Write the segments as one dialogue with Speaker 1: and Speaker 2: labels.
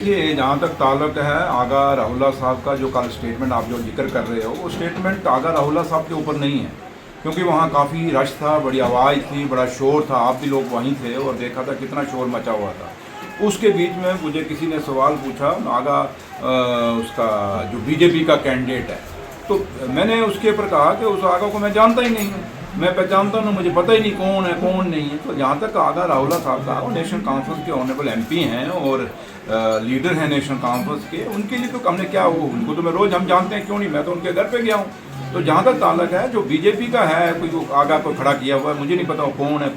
Speaker 1: ये जहाँ तक ताल्लुक है आगा राहुल्ला साहब का, जो कल स्टेटमेंट आप जो जिक्र कर रहे हो, वो स्टेटमेंट आगा राहुल्ला साहब के ऊपर नहीं है, क्योंकि वहाँ काफ़ी रश था, बड़ी आवाज़ थी, बड़ा शोर था। आप भी लोग वहीं थे और देखा था कितना शोर मचा हुआ था। उसके बीच में मुझे किसी ने सवाल पूछा आगा उसका जो बीजेपी का कैंडिडेट है, तो मैंने उसके ऊपर कहा कि उस आगा को मैं जानता ही नहीं हूँ, मैं पहचानता हूँ, मुझे पता ही नहीं कौन है कौन नहीं है। तो जहाँ तक आगा राहुल्ला साहब का, वो नेशनल कॉन्फ्रेंस के ऑनरेबल एमपी हैं और लीडर हैं नेशनल कॉन्फ्रेंस के, उनके लिए तो हमने क्या, वो उनको तो मैं रोज़ हम जानते हैं, क्यों नहीं, मैं तो उनके घर पे गया हूँ। तो जहाँ तक ताल्लुक है जो बीजेपी का है, कोई आगा को खड़ा किया हुआ है, मुझे नहीं पता कौन है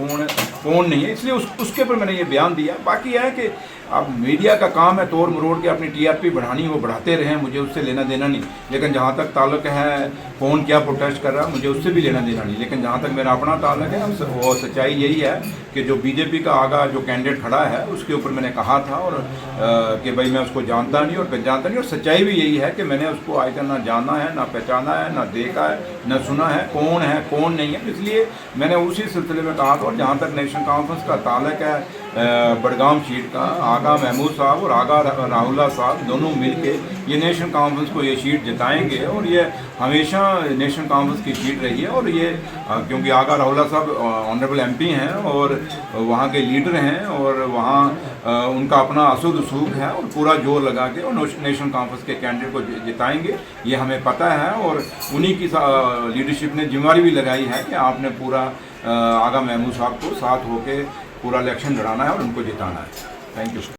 Speaker 1: कौन नहीं है, इसलिए उसके ऊपर मैंने ये बयान दिया। बाकी है कि अब मीडिया का काम है तोड़ मरोड़ के अपनी टीआरपी बढ़ानी, वो बढ़ाते रहें, मुझे उससे लेना देना नहीं। लेकिन जहाँ तक ताल्लुक है कौन क्या प्रोटेस्ट कर रहा है, मुझे उससे भी लेना देना नहीं। लेकिन जहाँ तक मेरा अपना ताल्लुक है, वो सच्चाई यही है कि जो बीजेपी का आगा जो कैंडिडेट खड़ा है, उसके ऊपर मैंने कहा था और कि भाई मैं उसको जानता नहीं और पहचानता नहीं। और सच्चाई भी यही है कि मैंने उसको आज तक ना जाना है, ना पहचाना है, ना देखा है, ना सुना है कौन नहीं है। इसलिए मैंने उसी सिलसिले में कहा था। और जहाँ तक नेशनल कॉन्फ्रेंस का ताल्लुक है बड़गाम सीट का, आगा महमूद साहब और आगा राहुल्ला साहब दोनों मिलके ये नेशनल कॉन्फ्रेंस को ये सीट जिताएंगे और ये हमेशा नेशनल कॉन्फ्रेंस की सीट रही है। और ये क्योंकि आगा राहुल्ला साहब ऑनरेबल एमपी हैं और वहाँ के लीडर हैं और वहाँ उनका अपना असद उसूख है और पूरा जोर लगा के और नेशनल कॉन्फ्रेंस के कैंडिडेट को जिताएंगे, ये हमें पता है। और उन्हीं की लीडरशिप ने जिम्मेदारी भी लगाई है कि आपने पूरा आगा महमूद साहब को साथ होके पूरा इलेक्शन लड़ाना है और उनको जिताना है। Thank you.